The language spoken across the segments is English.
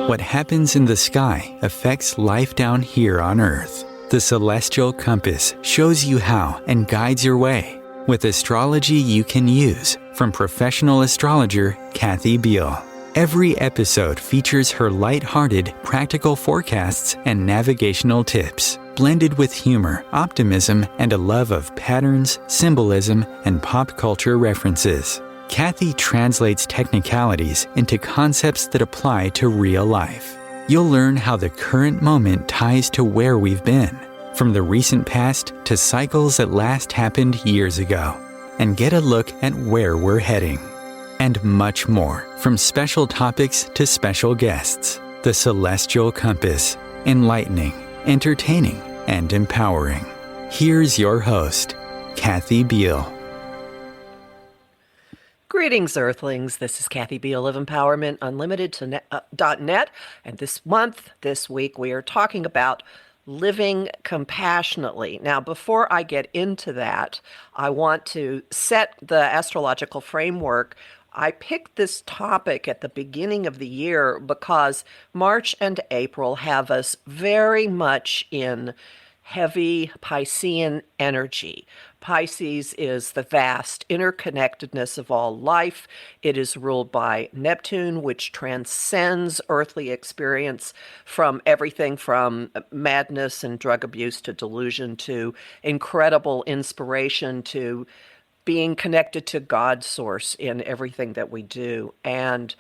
What happens in the sky affects life down here on Earth. The celestial compass shows you how and guides your way with astrology you can use from professional astrologer Kathy Biehl. Every episode features her light-hearted, practical forecasts and navigational tips, blended with humor, optimism, and a love of patterns, symbolism, and pop culture references. Kathy translates technicalities into concepts that apply to real life. You'll learn how the current moment ties to where we've been, from the recent past to cycles that last happened years ago, and get a look at where we're heading. And much more, from special topics to special guests. The Celestial Compass, enlightening, entertaining, and empowering. Here's your host, Kathy Biehl. Greetings, Earthlings. This is Kathy Biehl of Empowerment Unlimited .net, and this week, we are talking about living compassionately. Now, before I get into that, I want to set the astrological framework. I picked this topic at the beginning of the year because March and April have us very much in heavy Piscean energy. Pisces is the vast interconnectedness of all life. It is ruled by Neptune, which transcends earthly experience from everything from madness and drug abuse to delusion to incredible inspiration to being connected to God's source in everything that we do. And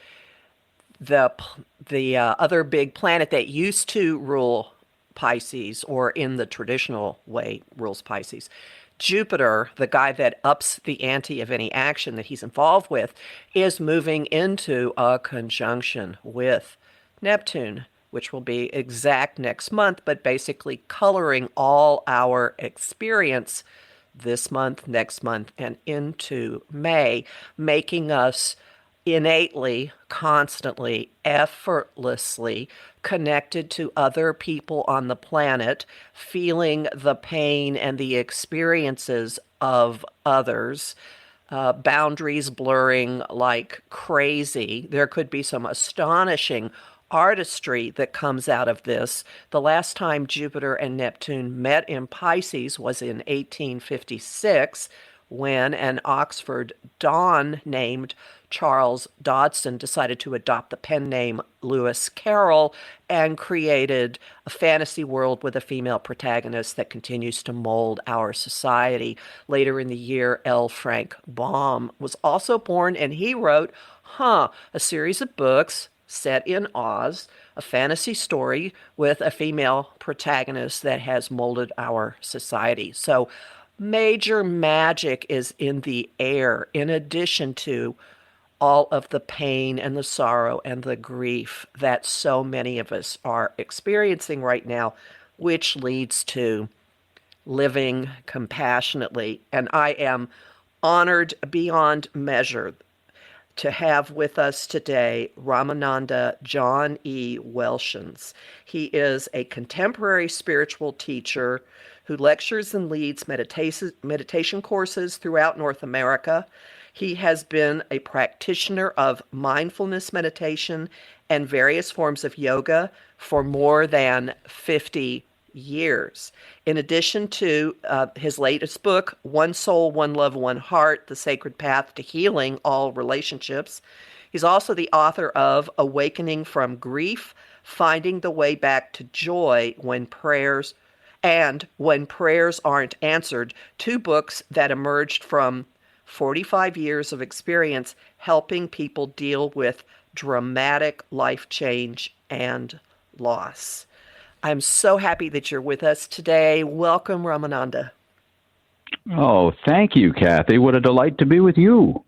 the other big planet that used to rule Pisces, or in the traditional way rules Pisces, Jupiter, the guy that ups the ante of any action that he's involved with, is moving into a conjunction with Neptune, which will be exact next month, but basically coloring all our experience this month, next month, and into May, making us innately, constantly, effortlessly connected to other people on the planet, feeling the pain and the experiences of others, boundaries blurring like crazy. There could be some astonishing artistry that comes out of this. The last time Jupiter and Neptune met in Pisces was in 1856, when an Oxford Don named Charles Dodson decided to adopt the pen name Lewis Carroll and created a fantasy world with a female protagonist that continues to mold our society. Later in the year, L. Frank Baum was also born, and he wrote, a series of books set in Oz, a fantasy story with a female protagonist that has molded our society. So major magic is in the air, in addition to all of the pain and the sorrow and the grief that so many of us are experiencing right now, which leads to living compassionately. And I am honored beyond measure to have with us today Ramananda John E. Welshons. He is a contemporary spiritual teacher who lectures and leads meditation courses throughout North America. He has been a practitioner of mindfulness meditation and various forms of yoga for more than 50 years. In addition to his latest book, One Soul, One Love, One Heart, The Sacred Path to Healing All Relationships, he's also the author of Awakening from Grief, Finding the Way Back to Joy When Prayers Aren't Answered, two books that emerged from 45 years of experience helping people deal with dramatic life change and loss. I'm so happy that you're with us today. Welcome, Ramananda. Oh, thank you, Kathy. What a delight to be with you.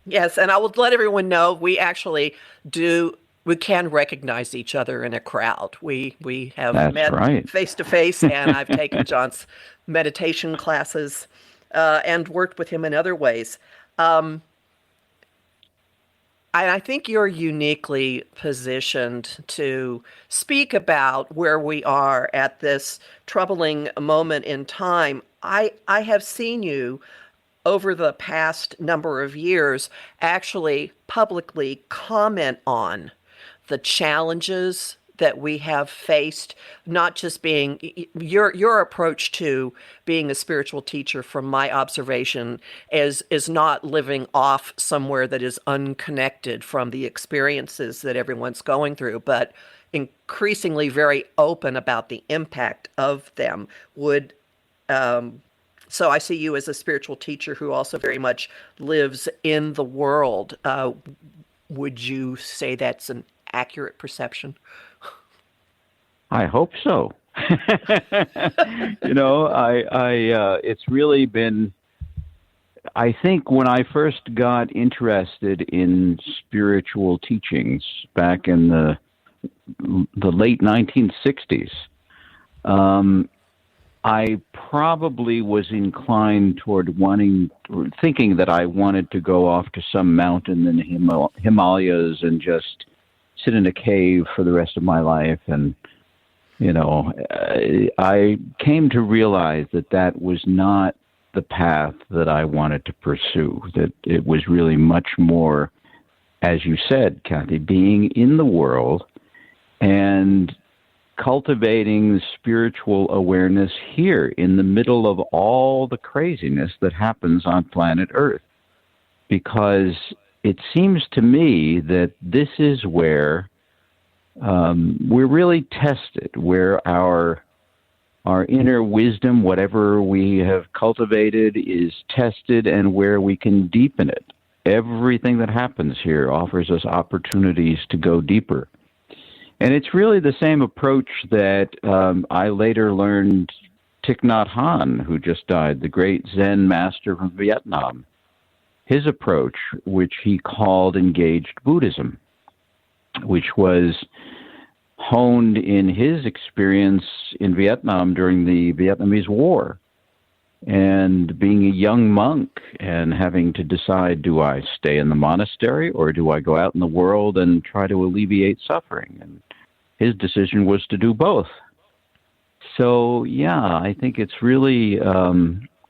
Yes, and I will let everyone know we can recognize each other in a crowd. We have met face to face, and I've taken John's meditation classes and worked with him in other ways. I think you're uniquely positioned to speak about where we are at this troubling moment in time. I have seen you over the past number of years actually publicly comment on the challenges that we have faced, not just being your approach to being a spiritual teacher, from my observation, is not living off somewhere that is unconnected from the experiences that everyone's going through, but increasingly very open about the impact of them. So I see you as a spiritual teacher who also very much lives in the world. Would you say that's an accurate perception? I hope so. It's really been, I think when I first got interested in spiritual teachings back in the late 1960s, I probably was inclined toward thinking that I wanted to go off to some mountain in the Himalayas and just sit in a cave for the rest of my life. And, I came to realize that was not the path that I wanted to pursue, that it was really much more, as you said, Kathy, being in the world and cultivating spiritual awareness here in the middle of all the craziness that happens on planet Earth. Because it seems to me that this is where we're really tested, where our inner wisdom, whatever we have cultivated, is tested, and where we can deepen it. Everything that happens here offers us opportunities to go deeper. And it's really the same approach that I later learned Thich Nhat Hanh, who just died, the great Zen master from Vietnam, his approach, which he called engaged Buddhism, which was honed in his experience in Vietnam during the Vietnamese War, and being a young monk and having to decide, do I stay in the monastery or do I go out in the world and try to alleviate suffering? And his decision was to do both. So, yeah, I think it's really,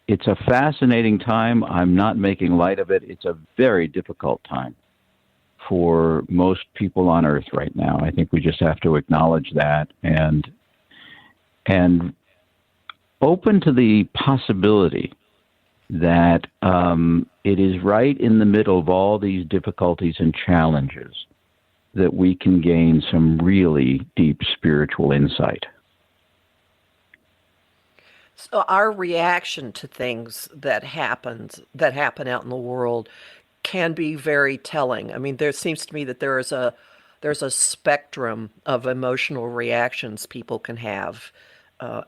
it's a fascinating time. I'm not making light of it. It's a very difficult time for most people on Earth right now. I think we just have to acknowledge that and open to the possibility that it is right in the middle of all these difficulties and challenges that we can gain some really deep spiritual insight. So our reaction to things that happen out in the world can be very telling. I mean, there seems to me that there's a spectrum of emotional reactions people can have: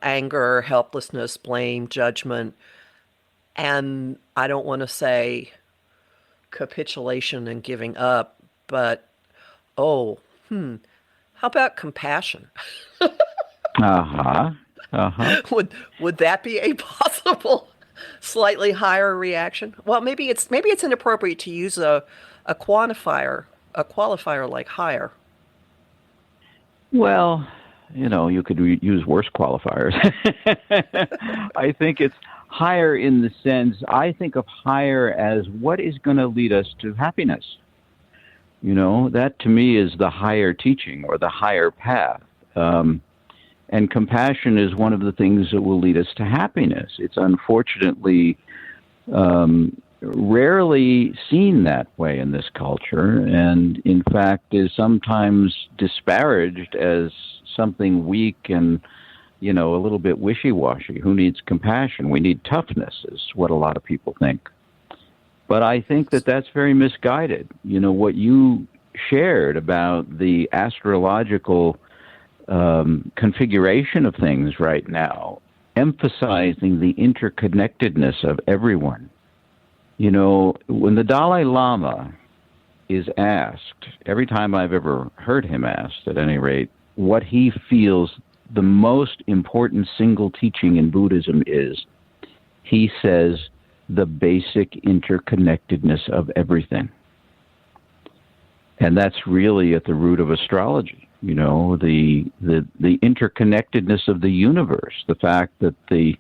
anger, helplessness, blame, judgment, and I don't want to say capitulation and giving up, but how about compassion? Would that be a possible slightly higher reaction? Well, maybe it's inappropriate to use a qualifier like higher. Well, you could use worse qualifiers. I think it's higher in the sense, I think of higher as what is going to lead us to happiness. That to me is the higher teaching or the higher path. And compassion is one of the things that will lead us to happiness. It's unfortunately rarely seen that way in this culture, and in fact is sometimes disparaged as something weak and, a little bit wishy-washy. Who needs compassion? We need toughness, is what a lot of people think. But I think that that's very misguided. What you shared about the astrological configuration of things right now, emphasizing the interconnectedness of everyone. When the Dalai Lama is asked, every time I've ever heard him asked, at any rate, what he feels the most important single teaching in Buddhism is, he says, the basic interconnectedness of everything. And that's really at the root of astrology. The interconnectedness of the universe, the fact that the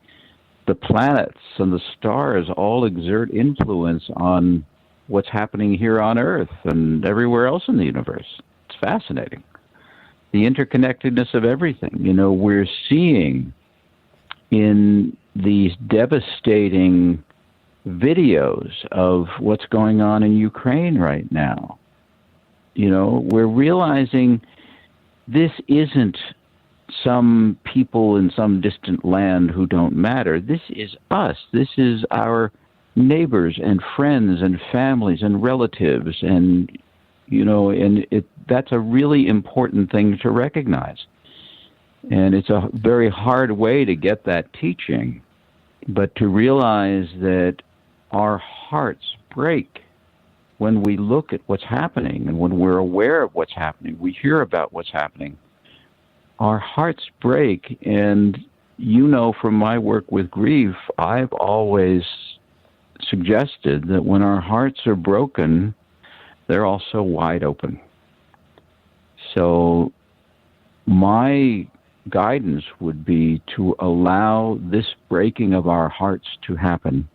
planets and the stars all exert influence on what's happening here on Earth and everywhere else in the universe. It's fascinating. the interconnectedness of everything. We're seeing in these devastating videos of what's going on in Ukraine right now. We're realizing this isn't some people in some distant land who don't matter. This is us. This is our neighbors and friends and families and relatives, and that's a really important thing to recognize. And it's a very hard way to get that teaching, but to realize that our hearts break when we look at what's happening, and when we're aware of what's happening, we hear about what's happening. Our hearts break, and from my work with grief, I've always suggested that when our hearts are broken, they're also wide open. So my guidance would be to allow this breaking of our hearts to happen,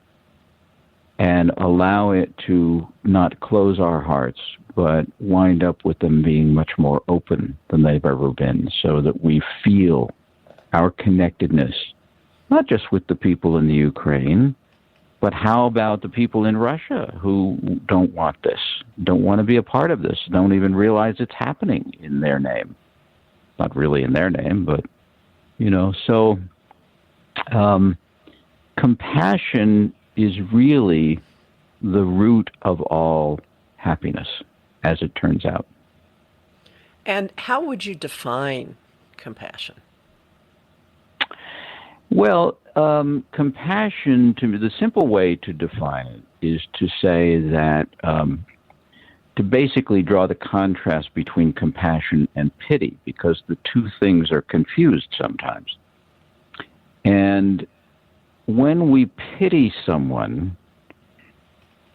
and allow it to not close our hearts, but wind up with them being much more open than they've ever been, so that we feel our connectedness, not just with the people in the Ukraine, but how about the people in Russia who don't want this, don't want to be a part of this, don't even realize it's happening in their name. Not really in their name, but, so compassion is really the root of all happiness, as it turns out. And how would you define compassion? Well, compassion, to me, the simple way to define it is to say that, to basically draw the contrast between compassion and pity, because the two things are confused sometimes. And when we pity someone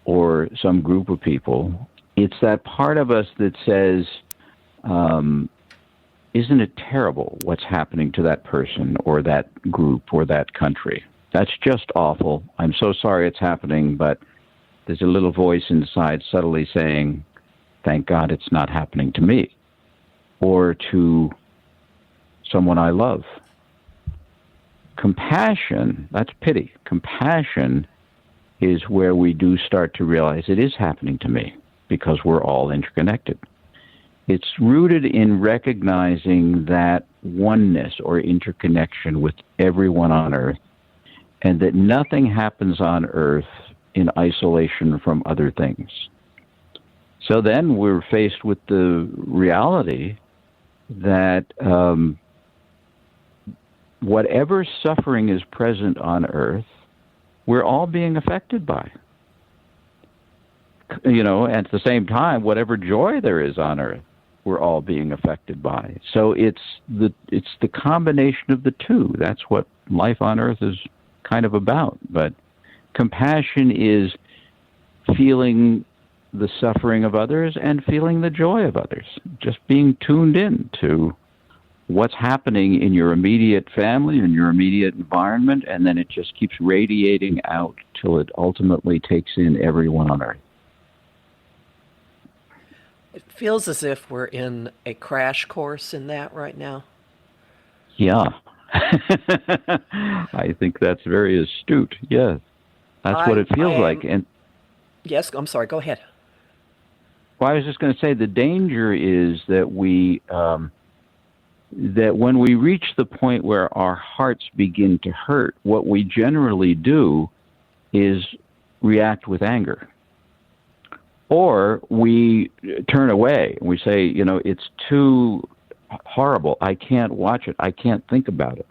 or some group of people, it's that part of us that says, isn't it terrible what's happening to that person or that group or that country? That's just awful. I'm so sorry it's happening, but there's a little voice inside subtly saying, thank God it's not happening to me or to someone I love. Compassion, that's pity. Compassion is where we do start to realize it is happening to me, because we're all interconnected. It's rooted in recognizing that oneness or interconnection with everyone on earth, and that nothing happens on earth in isolation from other things. So then we're faced with the reality that whatever suffering is present on earth, we're all being affected by. At the same time, whatever joy there is on earth, we're all being affected by. So it's the combination of the two. That's what life on earth is kind of about. But compassion is feeling the suffering of others and feeling the joy of others. Just being tuned in to what's happening in your immediate family, in your immediate environment, and then it just keeps radiating out till it ultimately takes in everyone on earth. It feels as if we're in a crash course in that right now. Yeah. I think that's very astute. Yes. That's what it feels like. And yes, I'm sorry, go ahead. Well, I was just going to say the danger is that that when we reach the point where our hearts begin to hurt, what we generally do is react with anger. Or we turn away and we say, it's too horrible. I can't watch it. I can't think about it.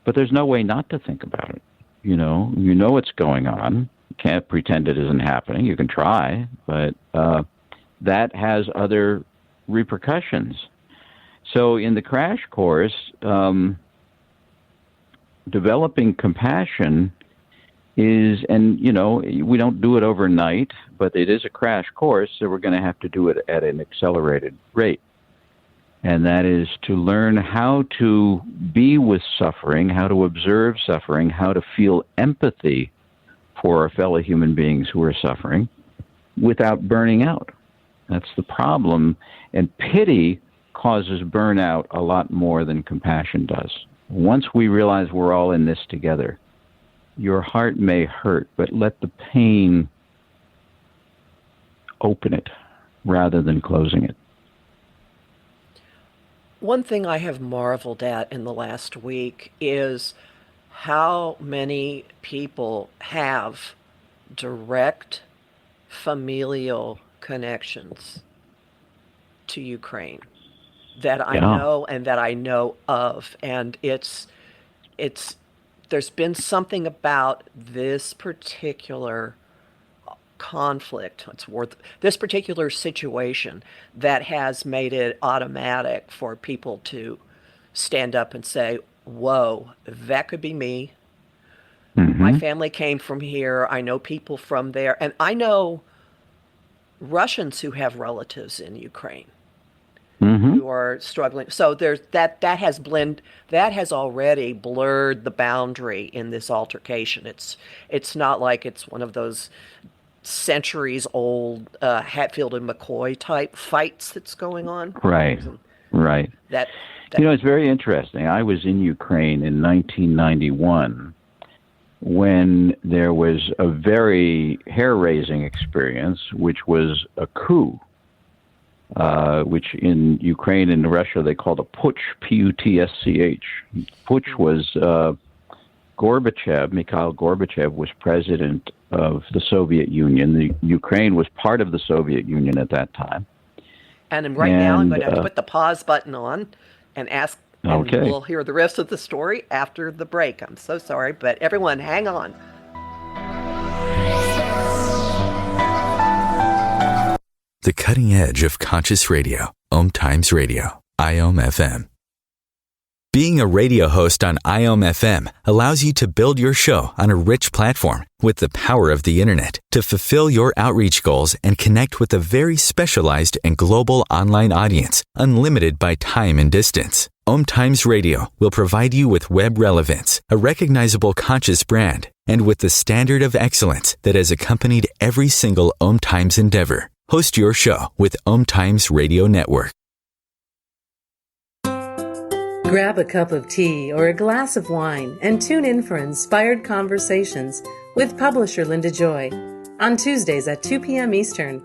But there's no way not to think about it. You know what's going on. You can't pretend it isn't happening. You can try, but that has other repercussions. So in the crash course, developing compassion is, and we don't do it overnight, but it is a crash course, so we're going to have to do it at an accelerated rate. And that is to learn how to be with suffering, how to observe suffering, how to feel empathy for our fellow human beings who are suffering without burning out. That's the problem. And pity causes burnout a lot more than compassion does. Once we realize we're all in this together, your heart may hurt, but let the pain open it rather than closing it. One thing I have marveled at in the last week is how many people have direct familial connections to Ukraine that I know and that I know of. And there's been something about this particular conflict, this particular situation that has made it automatic for people to stand up and say, whoa, that could be me. Mm-hmm. My family came from here. I know people from there. And I know Russians who have relatives in Ukraine who are struggling. So there's that has already blurred the boundary in this altercation. It's not like it's one of those centuries old Hatfield and McCoy type fights that's going on. Right. That it's very interesting. I was in Ukraine in 1991 when there was a very hair-raising experience, which was a coup, which in Ukraine and Russia they called a putsch, P-U-T-S-C-H. Putsch was Mikhail Gorbachev was president of the Soviet Union. The Ukraine was part of the Soviet Union at that time. And now I'm going to put the pause button on and ask, and we'll hear the rest of the story after the break. I'm so sorry, but everyone hang on. The cutting edge of conscious radio, OMTimes Radio, IOM FM. Being a radio host on IOM FM allows you to build your show on a rich platform with the power of the internet to fulfill your outreach goals and connect with a very specialized and global online audience, unlimited by time and distance. OMTimes Radio will provide you with web relevance, a recognizable conscious brand, and with the standard of excellence that has accompanied every single OMTimes endeavor. Host your show with OMTimes Radio Network. Grab a cup of tea or a glass of wine and tune in for Inspired Conversations with publisher Linda Joy on Tuesdays at 2 p.m. Eastern.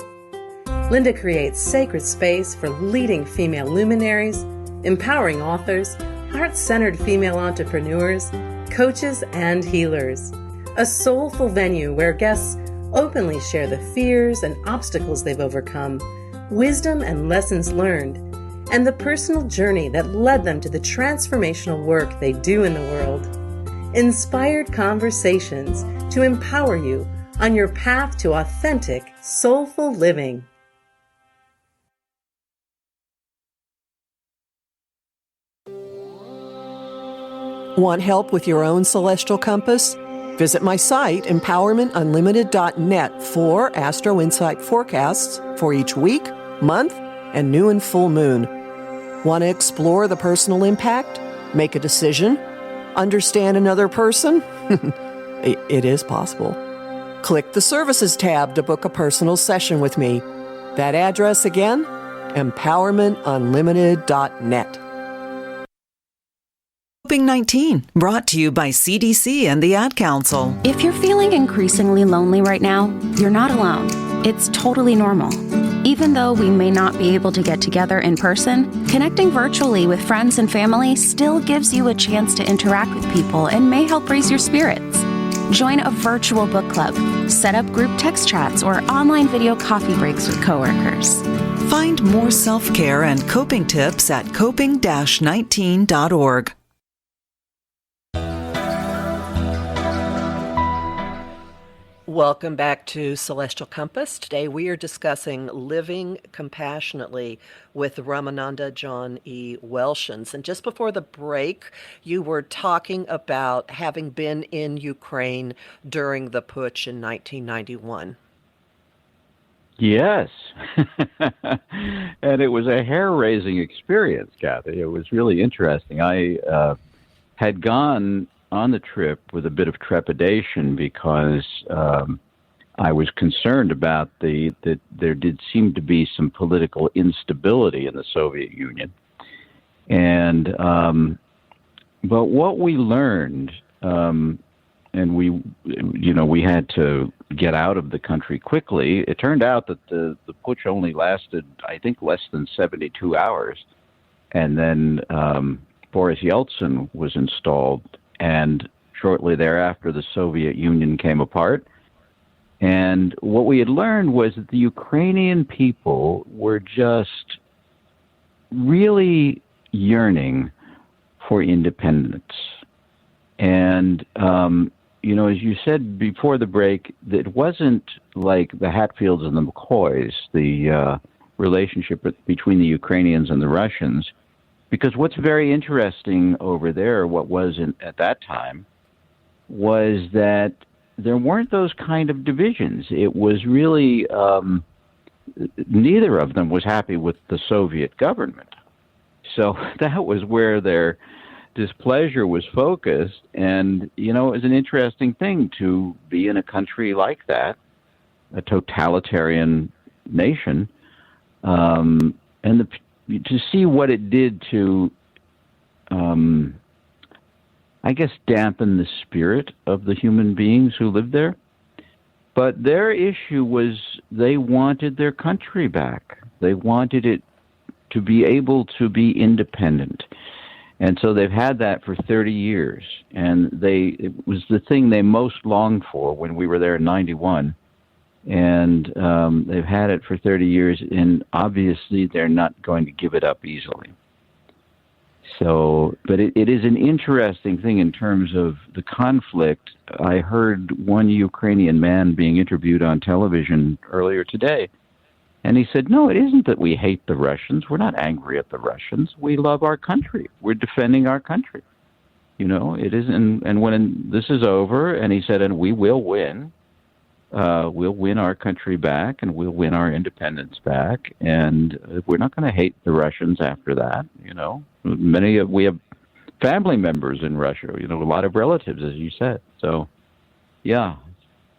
Linda creates sacred space for leading female luminaries, empowering authors, heart-centered female entrepreneurs, coaches, and healers. A soulful venue where guests openly share the fears and obstacles they've overcome, wisdom and lessons learned, and the personal journey that led them to the transformational work they do in the world. Inspired Conversations to empower you on your path to authentic, soulful living. Want help with your own celestial compass? Visit my site, empowermentunlimited.net, for Astro Insight forecasts for each week, month, and new and full moon. Want to explore the personal impact? Make a decision? Understand another person? It is possible. Click the Services tab to book a personal session with me. That address again, empowermentunlimited.net. Coping-19, brought to you by CDC and the Ad Council. If you're feeling increasingly lonely right now, you're not alone. It's totally normal. Even though we may not be able to get together in person, connecting virtually with friends and family still gives you a chance to interact with people and may help raise your spirits. Join a virtual book club, set up group text chats, or online video coffee breaks with coworkers. Find more self-care and coping tips at coping-19.org. Welcome back to Celestial Compass. Today we are discussing living compassionately with Ramananda John E. Welshons. And just before the break, you were talking about having been in Ukraine during the putsch in 1991. Yes. And it was a hair-raising experience, Kathy. It was really interesting. I had gone on the trip with a bit of trepidation because I was concerned about that there did seem to be some political instability in the Soviet Union. And but what we learned, and we had to get out of the country quickly. It turned out that the putsch only lasted, I think, less than 72 hours. And then Boris Yeltsin was installed, and shortly thereafter the Soviet Union came apart. And what we had learned was that the Ukrainian people were just really yearning for independence. And, as you said before the break, it wasn't like the Hatfields and the McCoys, the relationship between the Ukrainians and the Russians, because what's very interesting over there, what was at that time, was that there weren't those kind of divisions. It was really, neither of them was happy with the Soviet government. So that was where their displeasure was focused. And, it was an interesting thing to be in a country like that, a totalitarian nation, and to see what it did to, I guess, dampen the spirit of the human beings who lived there. But their issue was they wanted their country back. They wanted it to be able to be independent. And so they've had that for 30 years. And it was the thing they most longed for when we were there in 91. And they've had it for 30 years, and obviously they're not going to give it up easily. So, but it is an interesting thing in terms of the conflict. I heard one Ukrainian man being interviewed on television earlier today, and he said, no, it isn't that we hate the Russians. We're not angry at the Russians. We love our country. We're defending our country. It isn't, and when this is over, and he said, and we will win. We'll win our country back, and we'll win our independence back, and we're not going to hate the Russians after that. We have family members in Russia. A lot of relatives, as you said. So, yeah,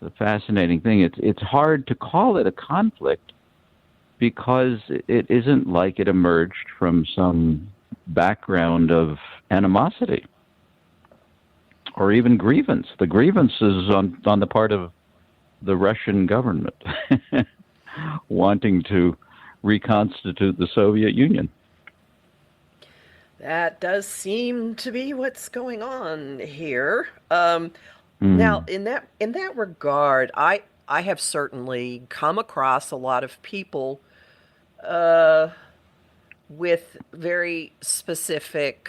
it's a fascinating thing. It's hard to call it a conflict because it isn't like it emerged from some background of animosity or even grievance. The grievance is on the part of the Russian government wanting to reconstitute the Soviet Union. That does seem to be what's going on here. Now, in that regard, I have certainly come across a lot of people with very specific.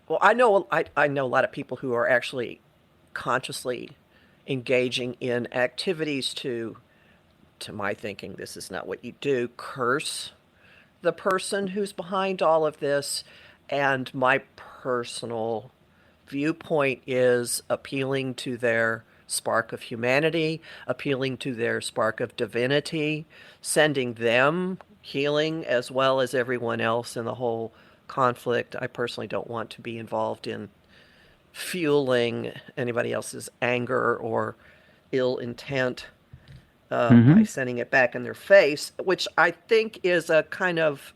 Well, I know a lot of people who are actually consciously engaging in activities to my thinking, this is not what you do, curse the person who's behind all of this. And my personal viewpoint is appealing to their spark of humanity, appealing to their spark of divinity, sending them healing as well as everyone else in the whole conflict. I personally don't want to be involved in fueling anybody else's anger or ill intent by sending it back in their face, which I think is a kind of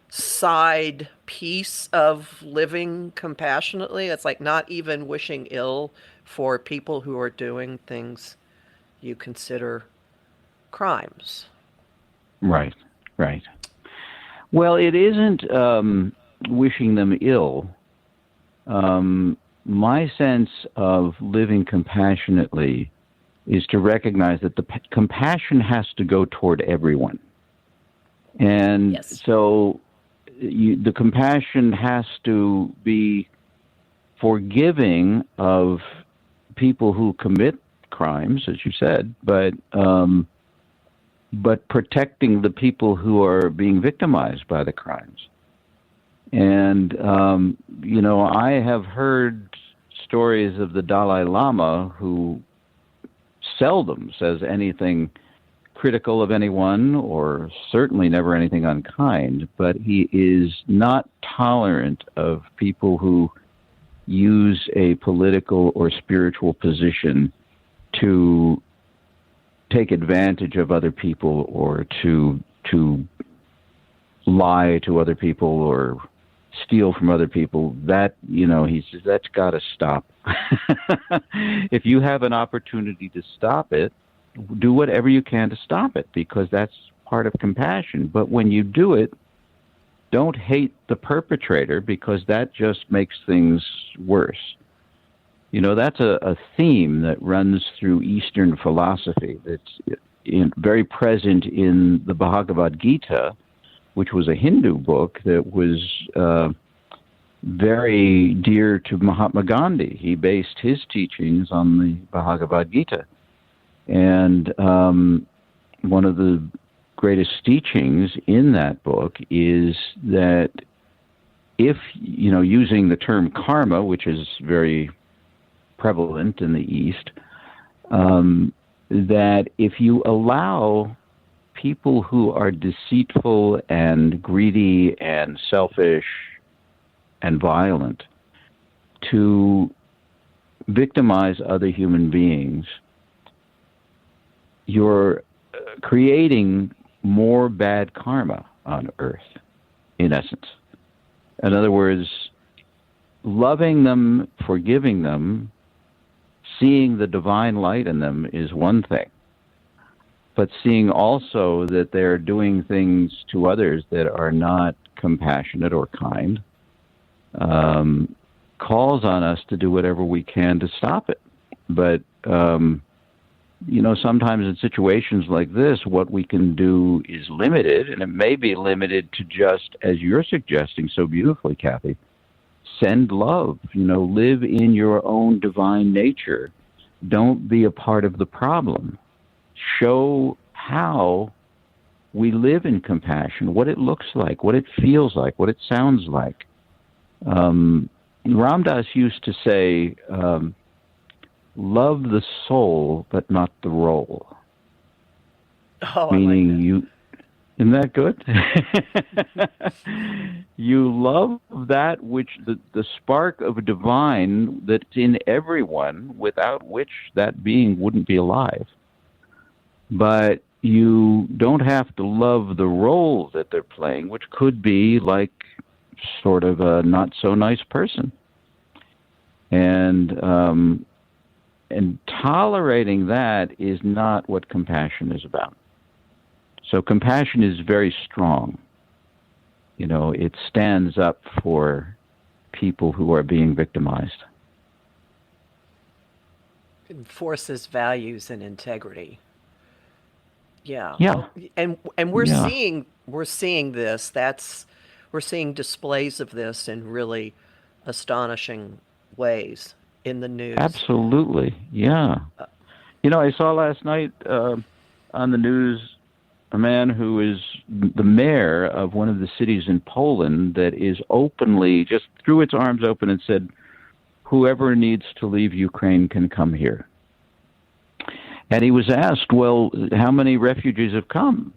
side piece of living compassionately. It's like not even wishing ill for people who are doing things you consider crimes. Right. Well, it isn't wishing them ill. My sense of living compassionately is to recognize that the compassion has to go toward everyone. And yes. So the compassion has to be forgiving of people who commit crimes, as you said, but protecting the people who are being victimized by the crimes. And, I have heard stories of the Dalai Lama who seldom says anything critical of anyone or certainly never anything unkind, but he is not tolerant of people who use a political or spiritual position to take advantage of other people or to lie to other people or steal from other people, that, he says, that's got to stop. If you have an opportunity to stop it, do whatever you can to stop it, because that's part of compassion. But when you do it, don't hate the perpetrator, because that just makes things worse. That's a theme that runs through Eastern philosophy that's very present in the Bhagavad Gita, which was a Hindu book that was very dear to Mahatma Gandhi. He based his teachings on the Bhagavad Gita. And one of the greatest teachings in that book is that if, using the term karma, which is very prevalent in the East, that if you allow people who are deceitful and greedy and selfish and violent to victimize other human beings, you're creating more bad karma on Earth, in essence. In other words, loving them, forgiving them, seeing the divine light in them is one thing. But seeing also that they're doing things to others that are not compassionate or kind calls on us to do whatever we can to stop it. But, sometimes in situations like this, what we can do is limited, and it may be limited to just, as you're suggesting so beautifully, Kathy, send love, live in your own divine nature. Don't be a part of the problem. Show how we live in compassion, what it looks like, what it feels like, what it sounds like. Ram Dass used to say, love the soul, but not the role. Oh, meaning I like that. you, isn't that good? You love that which, the spark of divine that's in everyone, without which that being wouldn't be alive. But you don't have to love the role that they're playing, which could be like sort of a not so nice person. And tolerating that is not what compassion is about. So compassion is very strong. It stands up for people who are being victimized. It enforces values and integrity. Yeah. Yeah. And we're seeing this. We're seeing displays of this in really astonishing ways in the news. Absolutely. Yeah. I saw last night on the news a man who is the mayor of one of the cities in Poland that is openly just threw its arms open and said, whoever needs to leave Ukraine can come here. And he was asked, well, how many refugees have come?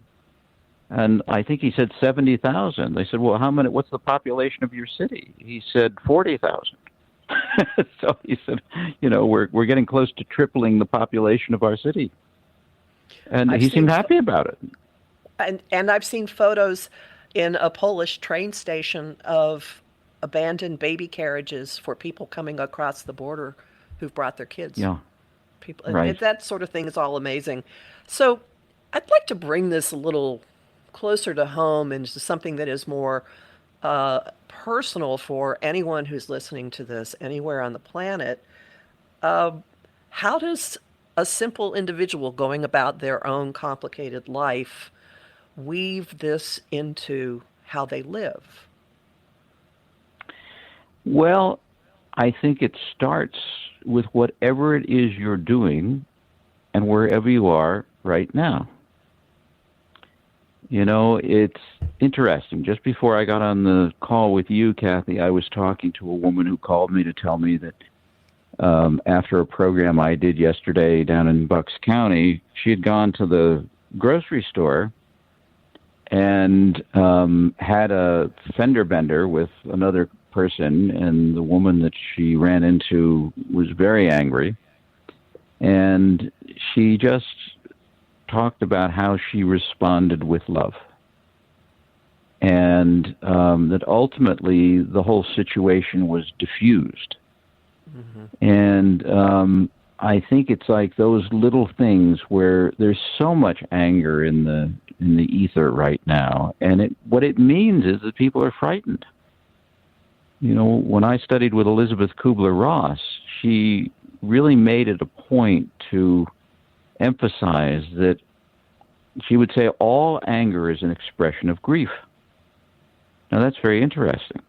And I think he said 70,000. They said, well, what's the population of your city? He said 40,000. So he said, we're getting close to tripling the population of our city. And he seemed happy about it. And I've seen photos in a Polish train station of abandoned baby carriages for people coming across the border who've brought their kids. Yeah. People, right. That sort of thing is all amazing. So I'd like to bring this a little closer to home into something that is more personal for anyone who's listening to this anywhere on the planet. How does a simple individual going about their own complicated life weave this into how they live? Well, I think it starts with whatever it is you're doing and wherever you are right now. It's interesting. Just before I got on the call with you, Kathy, I was talking to a woman who called me to tell me that after a program I did yesterday down in Bucks County, she had gone to the grocery store and had a fender bender with another person, and the woman that she ran into was very angry. And she just talked about how she responded with love. and that ultimately the whole situation was diffused. And I think it's like those little things where there's so much anger in the ether right now, and what it means is that people are frightened. You know, when I studied with Elizabeth Kubler-Ross, she really made it a point to emphasize that she would say all anger is an expression of grief. Now, that's very interesting,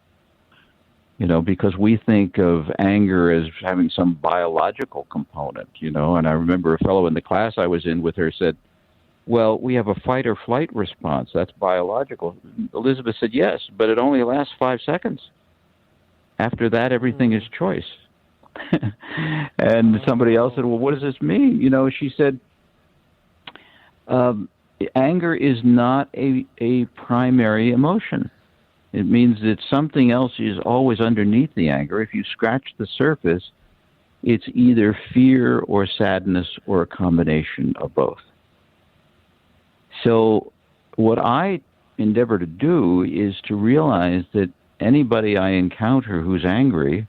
you know, because we think of anger as having some biological component, you know, and I remember a fellow in the class I was in with her said, well, we have a fight or flight response. That's biological. Elizabeth said, yes, but it only lasts 5 seconds. After that, everything is choice. And somebody else said, well, what does this mean? You know, she said, anger is not a primary emotion. It means that something else is always underneath the anger. If you scratch the surface, it's either fear or sadness or a combination of both. So what I endeavor to do is to realize that anybody I encounter who's angry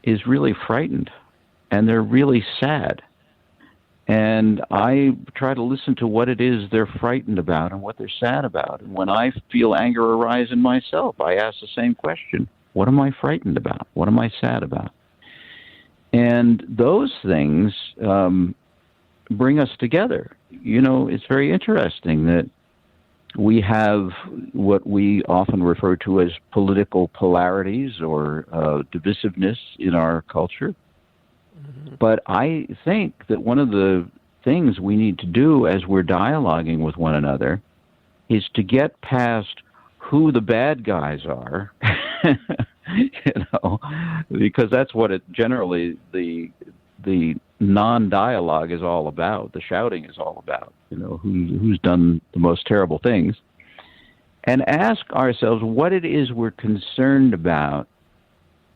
is really frightened, and they're really sad. And I try to listen to what it is they're frightened about and what they're sad about. And when I feel anger arise in myself, I ask the same question. What am I frightened about? What am I sad about? And those things bring us together. You know, it's very interesting that we have what we often refer to as political polarities or divisiveness in our culture. But I think that one of the things we need to do as we're dialoguing with one another is to get past who the bad guys are, you know, because that's what it generally, the non-dialogue is all about, the shouting is all about, you know, who's done the most terrible things, and ask ourselves what it is we're concerned about,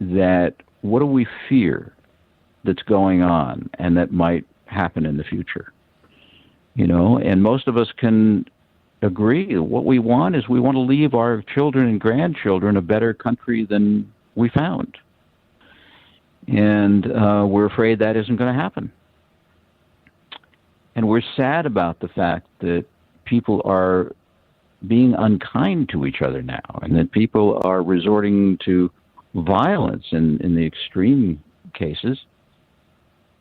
that what do we fear that's going on and that might happen in the future, you know. And most of us can agree what we want is we want to leave our children and grandchildren a better country than we found. And we're afraid that isn't going to happen. And we're sad about the fact that people are being unkind to each other now, and that people are resorting to violence in the extreme cases.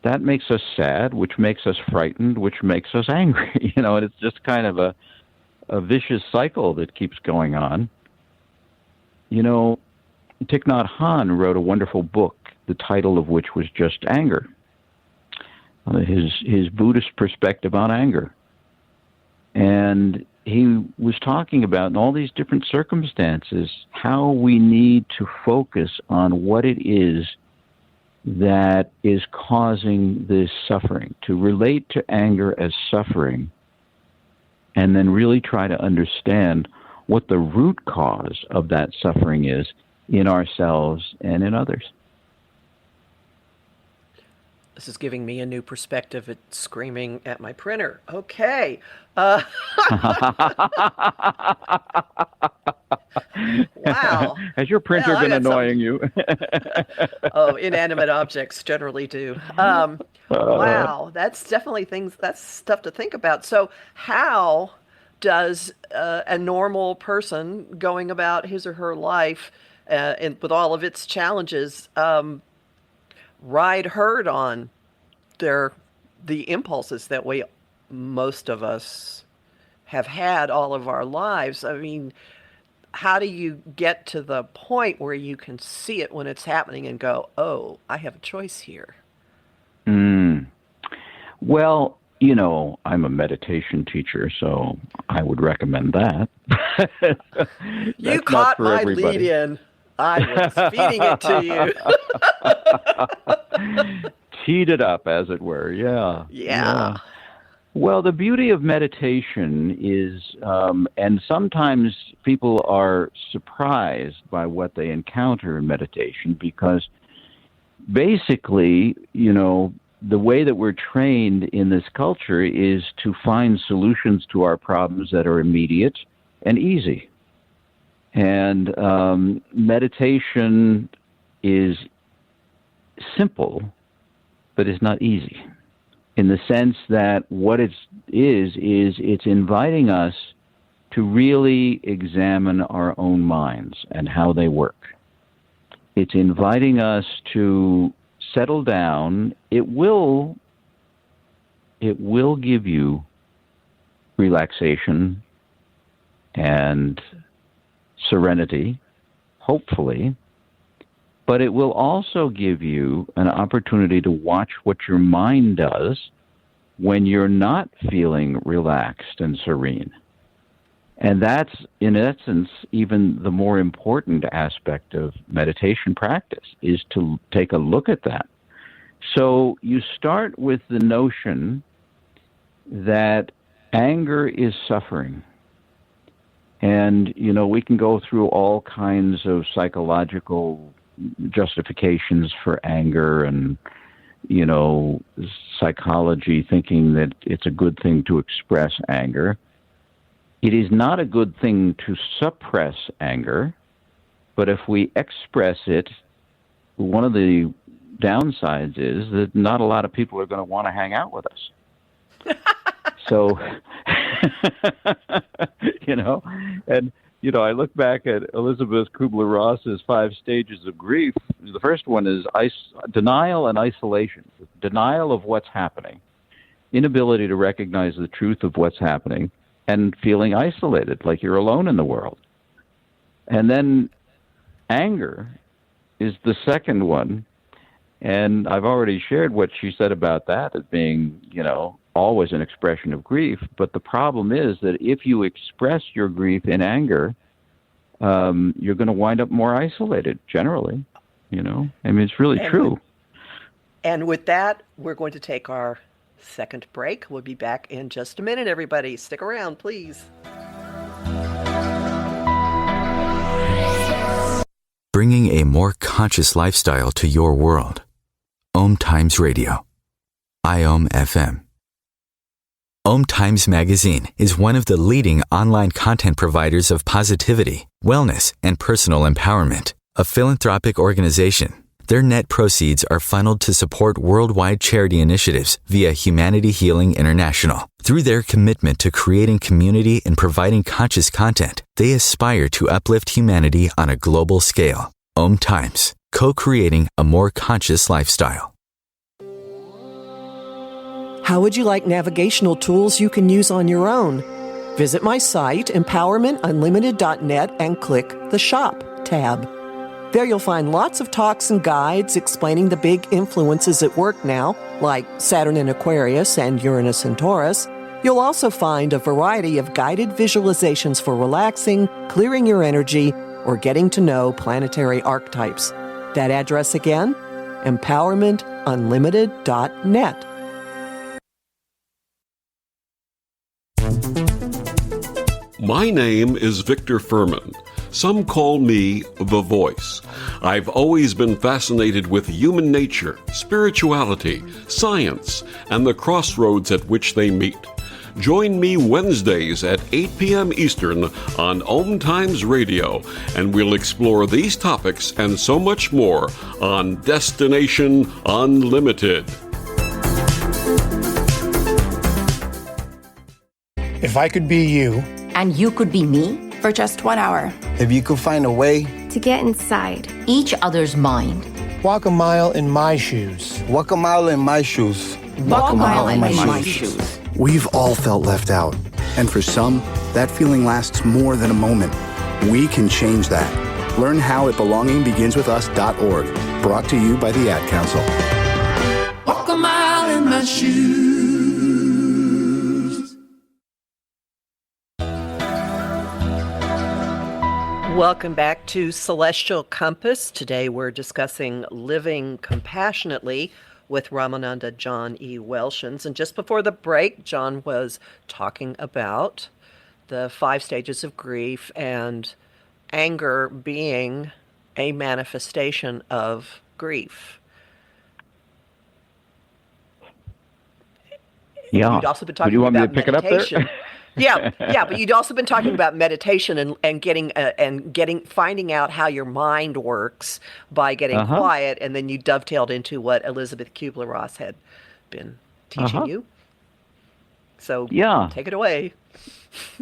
That makes us sad, which makes us frightened, which makes us angry, you know, and it's just kind of a vicious cycle that keeps going on. You know, Thich Nhat Hanh wrote a wonderful book, the title of which was just Anger, his Buddhist perspective on anger. And he was talking about, in all these different circumstances, how we need to focus on what it is that is causing this suffering, to relate to anger as suffering, and then really try to understand what the root cause of that suffering is in ourselves and in others. This is giving me a new perspective. It's screaming at my printer. Okay. Wow. Has your printer been annoying you? Oh, inanimate objects generally do. Wow. That's definitely that's stuff to think about. So how does a normal person going about his or her life with all of its challenges ride herd on the impulses that most of us have had all of our lives? I mean, how do you get to the point where you can see it when it's happening and go, oh, I have a choice here? Well, you know, I'm a meditation teacher, so I would recommend that. You caught my lead in. I was feeding it to you. Teed it up, as it were. Yeah. Well, the beauty of meditation is, and sometimes people are surprised by what they encounter in meditation, because basically, you know, the way that we're trained in this culture is to find solutions to our problems that are immediate and easy. And meditation is simple, but it's not easy, in the sense that what it's inviting us to really examine our own minds and how they work. It's inviting us to settle down. It will give you relaxation and serenity, hopefully, but it will also give you an opportunity to watch what your mind does when you're not feeling relaxed and serene. And that's, in essence, even the more important aspect of meditation practice, is to take a look at that. So you start with the notion that anger is suffering. And, we can go through all kinds of psychological justifications for anger and, psychology thinking that it's a good thing to express anger. It is not a good thing to suppress anger, but if we express it, one of the downsides is that not a lot of people are going to want to hang out with us. So, I look back at Elizabeth Kubler-Ross's 5 stages of grief. The first one is denial and isolation. Denial of what's happening, inability to recognize the truth of what's happening, and feeling isolated, like you're alone in the world. And then anger is the second one. And I've already shared what she said about that as being, always an expression of grief. But the problem is that if you express your grief in anger, you're going to wind up more isolated, generally. It's really true. And with that, we're going to take our second break. We'll be back in just a minute, everybody. Stick around, please. Bringing a more conscious lifestyle to your world. OMTimes Radio. IOM FM. OMTimes Magazine is one of the leading online content providers of positivity, wellness, and personal empowerment. A philanthropic organization, their net proceeds are funneled to support worldwide charity initiatives via Humanity Healing International. Through their commitment to creating community and providing conscious content, they aspire to uplift humanity on a global scale. OMTimes, co-creating a more conscious lifestyle. How would you like navigational tools you can use on your own? Visit my site, empowermentunlimited.net, and click the Shop tab. There you'll find lots of talks and guides explaining the big influences at work now, like Saturn in Aquarius and Uranus in Taurus. You'll also find a variety of guided visualizations for relaxing, clearing your energy, or getting to know planetary archetypes. That address again, empowermentunlimited.net. My name is Victor Furman. Some call me the Voice. I've always been fascinated with human nature, spirituality, science, and the crossroads at which they meet. Join me Wednesdays at 8 p.m. Eastern on OMTimes Radio, and we'll explore these topics and so much more on Destination Unlimited. If I could be you, and you could be me, for just 1 hour. If you could find a way to get inside each other's mind. Walk a mile in my shoes. Walk a mile in my shoes. Walk a mile in my shoes. We've all felt left out. And for some, that feeling lasts more than a moment. We can change that. Learn how at belongingbeginswithus.org. Brought to you by the Ad Council. Walk a mile in my shoes. Welcome back to Celestial Compass. Today we're discussing living compassionately with Ramananda John E. Welshons. And just before the break, John was talking about the 5 stages of grief and anger being a manifestation of grief. Yeah. You'd also been talking Would you want about me to pick it up there? Yeah, but you'd also been talking about meditation and finding out how your mind works by getting quiet, and then you dovetailed into what Elizabeth Kubler-Ross had been teaching you. So take it away.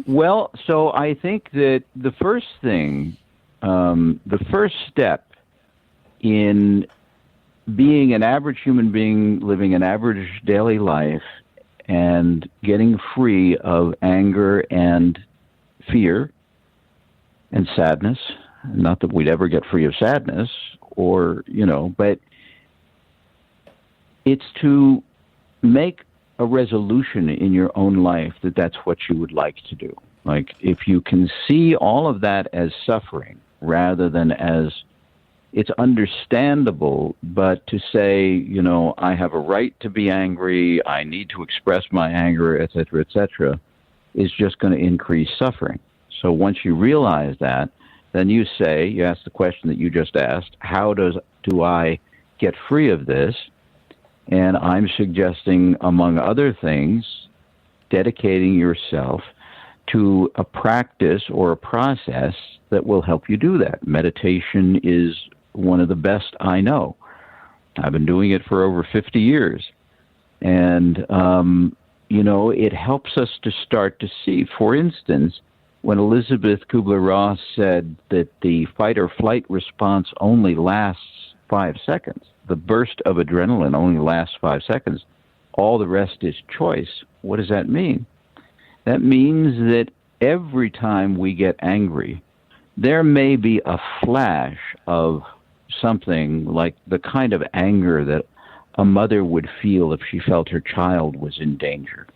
Well, so I think that the first thing, the first step in being an average human being living an average daily life and getting free of anger and fear and sadness, not that we'd ever get free of sadness or, but it's to make a resolution in your own life that that's what you would like to do. Like, if you can see all of that as suffering rather than as it's understandable, but to say, I have a right to be angry, I need to express my anger, et cetera, is just going to increase suffering. So once you realize that, then you ask the question that you just asked, how do I get free of this? And I'm suggesting, among other things, dedicating yourself to a practice or a process that will help you do that. Meditation is one of the best I know. I've been doing it for over 50 years. And, it helps us to start to see. For instance, when Elizabeth Kubler-Ross said that the fight or flight response only lasts 5 seconds, the burst of adrenaline only lasts 5 seconds, all the rest is choice. What does that mean? That means that every time we get angry, there may be a flash of something like the kind of anger that a mother would feel if she felt her child was in danger.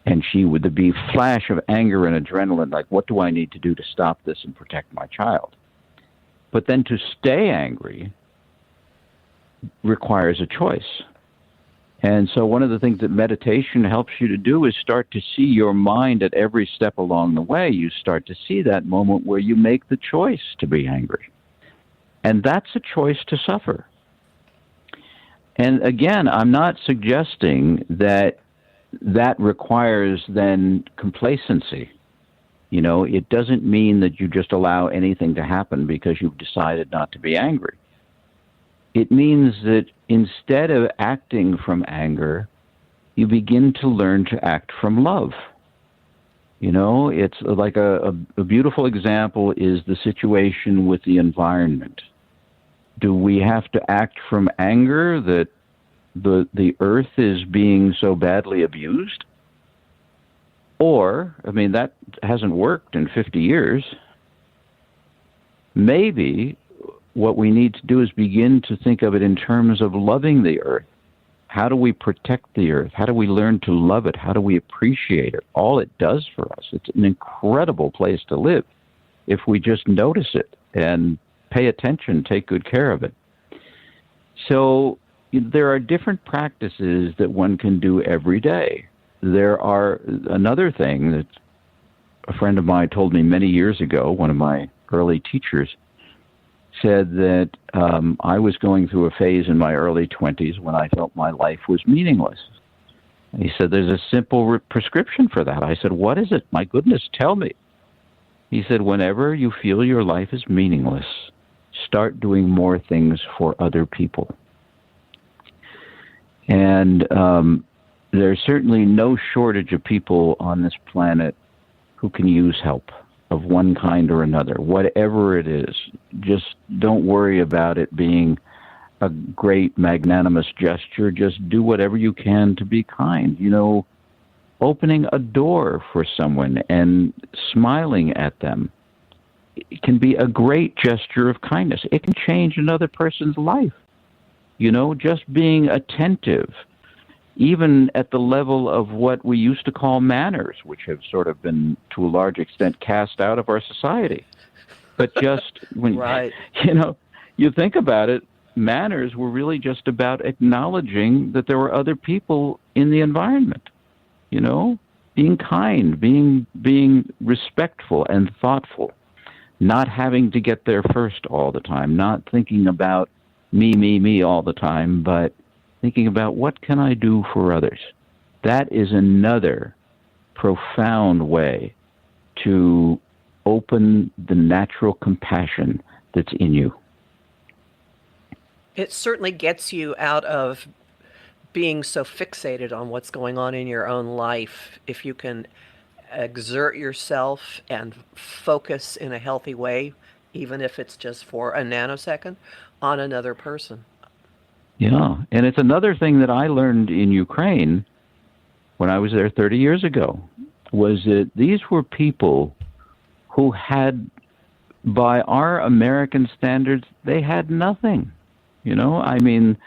And she would be a flash of anger and adrenaline, like, what do I need to do to stop this and protect my child? But then to stay angry requires a choice. And so one of the things that meditation helps you to do is start to see your mind at every step along the way. You start to see that moment where you make the choice to be angry. And that's a choice to suffer. And again, I'm not suggesting that requires then complacency. It doesn't mean that you just allow anything to happen because you've decided not to be angry. It means that instead of acting from anger, you begin to learn to act from love. It's like a beautiful example is the situation with the environment. Do we have to act from anger that the earth is being so badly abused? Or, that hasn't worked in 50 years. Maybe what we need to do is begin to think of it in terms of loving the earth. How do we protect the earth? How do we learn to love it? How do we appreciate it? All it does for us. It's an incredible place to live if we just notice it and pay attention, take good care of it. So there are different practices that one can do every day. There are another thing that a friend of mine told me many years ago, one of my early teachers, said that I was going through a phase in my early 20s when I felt my life was meaningless. And he said, there's a simple prescription for that. I said, what is it? My goodness, tell me. He said, whenever you feel your life is meaningless, start doing more things for other people. And there's certainly no shortage of people on this planet who can use help of one kind or another, whatever it is. Just don't worry about it being a great magnanimous gesture. Just do whatever you can to be kind. Opening a door for someone and smiling at them, it can be a great gesture of kindness. It can change another person's life. Just being attentive, even at the level of what we used to call manners, which have sort of been, to a large extent, cast out of our society. But just when, right. You think about it, manners were really just about acknowledging that there were other people in the environment. Being kind, being respectful and thoughtful, not having to get there first all the time, not thinking about me all the time, but thinking about what can I do for others. That is another profound way to open the natural compassion that's in you. It certainly gets you out of being so fixated on what's going on in your own life. If you can exert yourself and focus in a healthy way, even if it's just for a nanosecond, on another person. Yeah, and it's another thing that I learned in Ukraine when I was there 30 years ago, was that these were people who had, by our American standards, they had nothing. You know, I mean,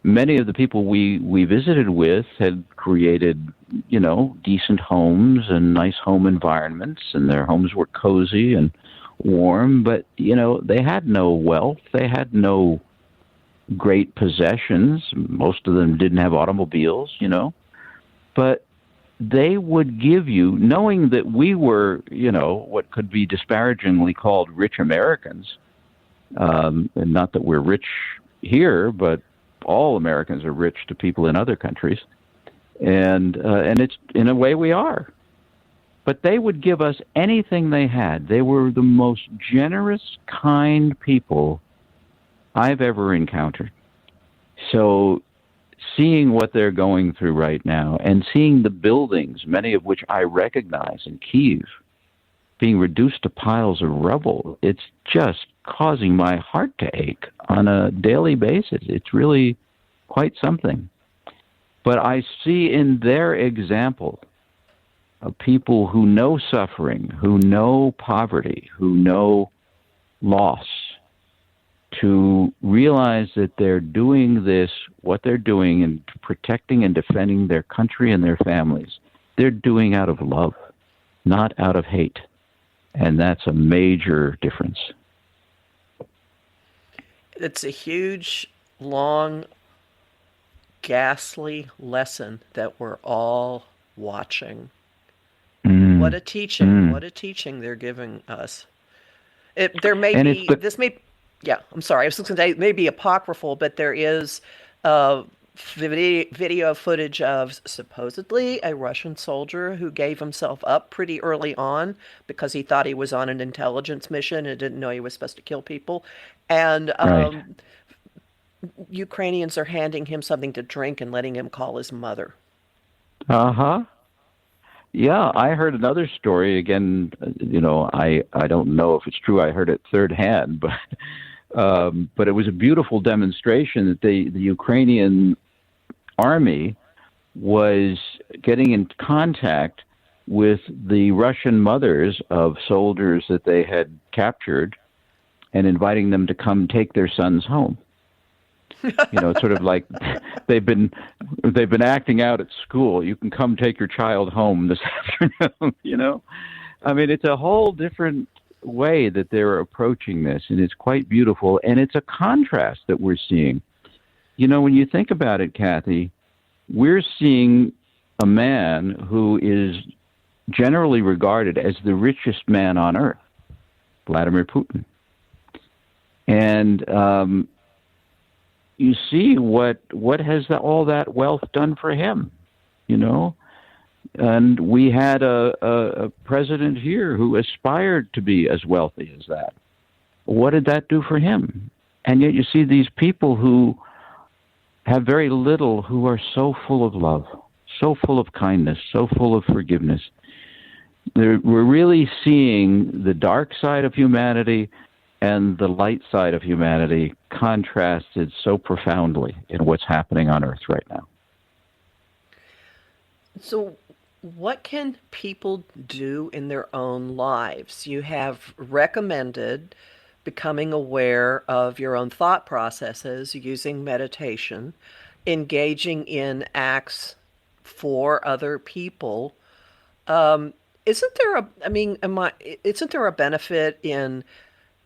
many of the people we visited with had created, you know, decent homes and nice home environments, and their homes were cozy and warm, but, you know, they had no wealth. They had no great possessions. Most of them didn't have automobiles, you know, but they would give you, knowing that we were, you know, what could be disparagingly called rich Americans, and not that we're rich here, but all Americans are rich to people in other countries, and it's, in a way, we are. But they would give us anything they had. They were the most generous, kind people I've ever encountered. So seeing what they're going through right now and seeing the buildings, many of which I recognize in Kyiv, being reduced to piles of rubble, it's just causing my heart to ache on a daily basis. It's really quite something. But I see in their example of people who know suffering, who know poverty, who know loss, to realize that they're doing this, what they're doing, and protecting and defending their country and their families, they're doing out of love, not out of hate. And that's a major difference. It's a huge, long, ghastly lesson that we're all watching. What a teaching! What a teaching they're giving us. There may and be this may. Yeah, I'm sorry. I was just going to say it may be apocryphal, but there is video footage of supposedly a Russian soldier who gave himself up pretty early on because he thought he was on an intelligence mission and didn't know he was supposed to kill people. And right. Ukrainians are handing him something to drink and letting him call his mother. Uh-huh. Yeah, I heard another story. Again, you know, I don't know if it's true. I heard it third hand, but it was a beautiful demonstration that the Ukrainian army was getting in contact with the Russian mothers of soldiers that they had captured and inviting them to come take their sons home. You know, it's sort of like they've been acting out at school. You can come take your child home this afternoon, you know? I mean, it's a whole different way that they're approaching this, and it's quite beautiful, and it's a contrast that we're seeing. You know, when you think about it, Kathy, we're seeing a man who is generally regarded as the richest man on earth, Vladimir Putin. And you see what has all that wealth done for him, you know? And we had a president here who aspired to be as wealthy as that. What did that do for him? And yet you see these people who have very little, who are so full of love, so full of kindness, so full of forgiveness. We're really seeing the dark side of humanity and the light side of humanity contrasted so profoundly in what's happening on Earth right now. So what can people do in their own lives? You have recommended becoming aware of your own thought processes using meditation, engaging in acts for other people. Isn't there a benefit in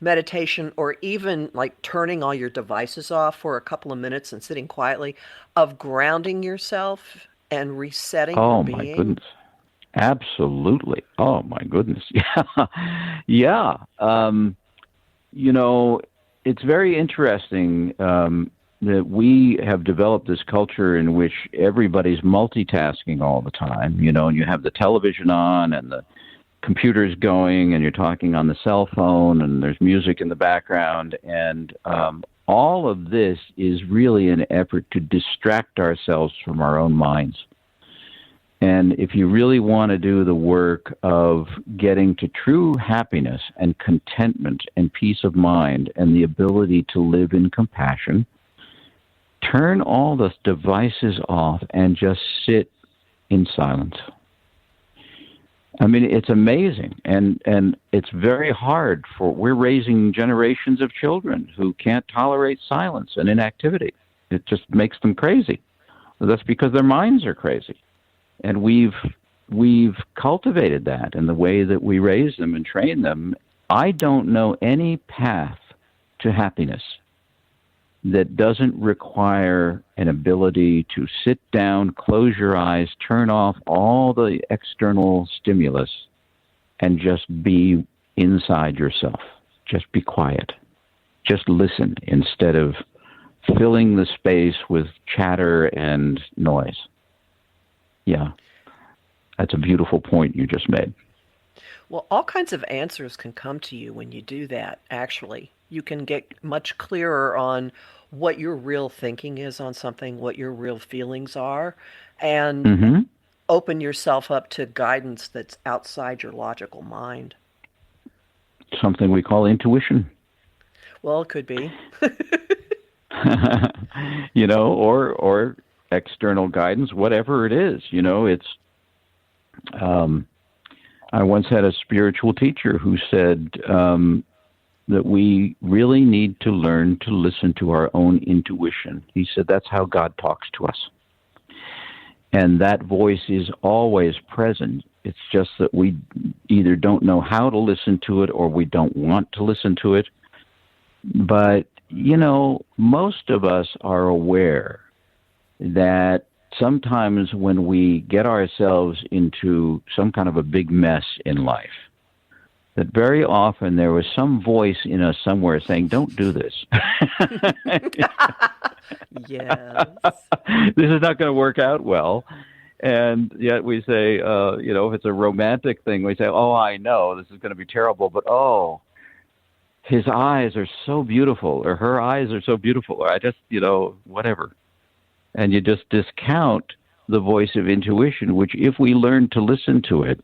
meditation, or even like turning all your devices off for a couple of minutes and sitting quietly, of grounding yourself and resetting your being? Oh, my goodness. Absolutely. Oh, my goodness. Yeah. Yeah. You know, it's very interesting. that we have developed this culture in which everybody's multitasking all the time, and you have the television on and the computer's going and you're talking on the cell phone and there's music in the background. And all of this is really an effort to distract ourselves from our own minds. And if you really want to do the work of getting to true happiness and contentment and peace of mind and the ability to live in compassion, turn all the devices off and just sit in silence. I mean, it's amazing, and it's very hard we're raising generations of children who can't tolerate silence and inactivity. It just makes them crazy. That's because their minds are crazy. And we've cultivated that in the way that we raise them and train them. I don't know any path to happiness that doesn't require an ability to sit down, close your eyes, turn off all the external stimulus, and just be inside yourself. Just be quiet. Just listen instead of filling the space with chatter and noise. Yeah, that's a beautiful point you just made. Well, all kinds of answers can come to you when you do that, actually. You can get much clearer on what your real thinking is on something, what your real feelings are, and open yourself up to guidance that's outside your logical mind. Something we call intuition. Well, it could be. Or external guidance, whatever it is. It's I once had a spiritual teacher who said that we really need to learn to listen to our own intuition. He said that's how God talks to us. And that voice is always present. It's just that we either don't know how to listen to it or we don't want to listen to it. But, most of us are aware that sometimes when we get ourselves into some kind of a big mess in life, that very often there was some voice in us somewhere saying, don't do this. Yes. This is not going to work out well. And yet we say, if it's a romantic thing, we say, oh, I know this is going to be terrible, but his eyes are so beautiful, or her eyes are so beautiful, or I just, whatever. And you just discount the voice of intuition, which if we learn to listen to it,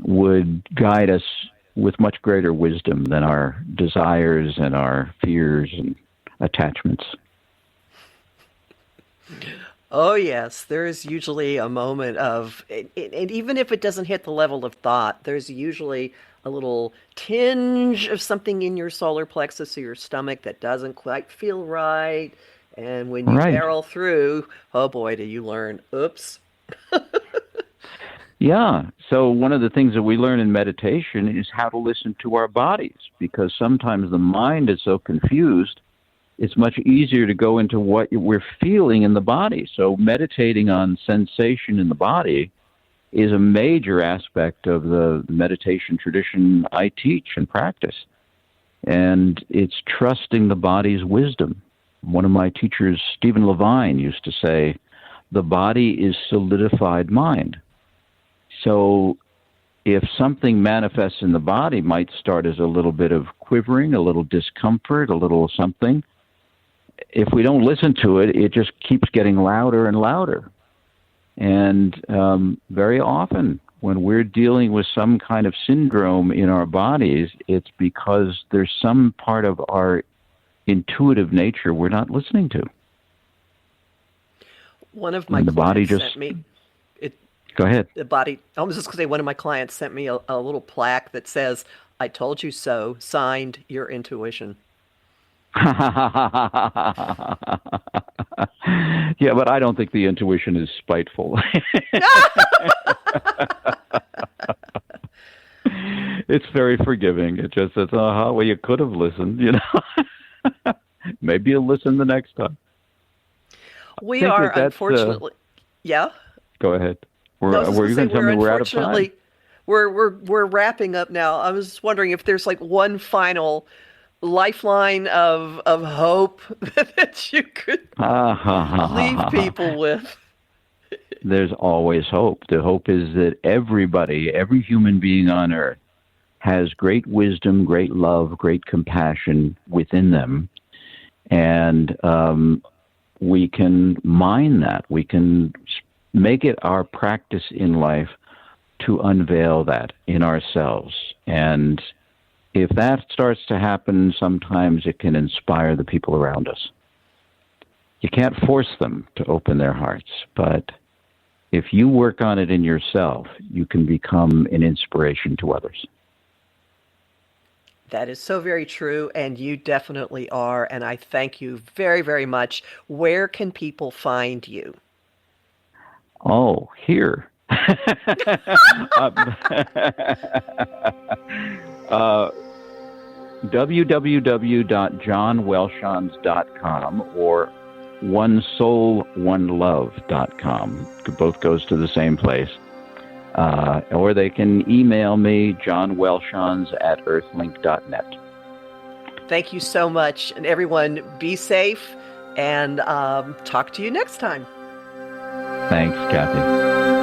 would guide us with much greater wisdom than our desires and our fears and attachments. Oh, yes. There is usually a moment of, and even if it doesn't hit the level of thought, there's usually a little tinge of something in your solar plexus or your stomach that doesn't quite feel right. And when you barrel through, oh boy, do you learn, oops. Yeah. So one of the things that we learn in meditation is how to listen to our bodies, because sometimes the mind is so confused, it's much easier to go into what we're feeling in the body. So meditating on sensation in the body is a major aspect of the meditation tradition I teach and practice. And it's trusting the body's wisdom. One of my teachers, Stephen Levine, used to say, the body is solidified mind. So if something manifests in the body, might start as a little bit of quivering, a little discomfort, a little something. If we don't listen to it, it just keeps getting louder and louder. And very often when we're dealing with some kind of syndrome in our bodies, it's because there's some part of our intuitive nature we're not listening to. One of my clients sent me... Go ahead. I was just going to say, one of my clients sent me a little plaque that says, I told you so, signed your intuition. Yeah, but I don't think the intuition is spiteful. It's very forgiving. It just says, well, you could have listened, Maybe you'll listen the next time. We are, unfortunately... Yeah? Go ahead. Were you going to tell me we're out of time? We're wrapping up now. I was just wondering if there's like one final lifeline of hope that you could leave people with? There's always hope. The hope is that everybody, every human being on earth, has great wisdom, great love, great compassion within them. And we can mine that. We can make it our practice in life to unveil that in ourselves. And if that starts to happen, sometimes it can inspire the people around us. You can't force them to open their hearts, but if you work on it in yourself, you can become an inspiration to others. That is so very true, and you definitely are, and I thank you very, very much. Where can people find you? Oh, here. www.johnwelshons.com or onesoulonelove.com. Both goes to the same place. Or they can email me, johnwelshons@earthlink.net. Thank you so much. And everyone, be safe, and talk to you next time. Thanks, Kathy.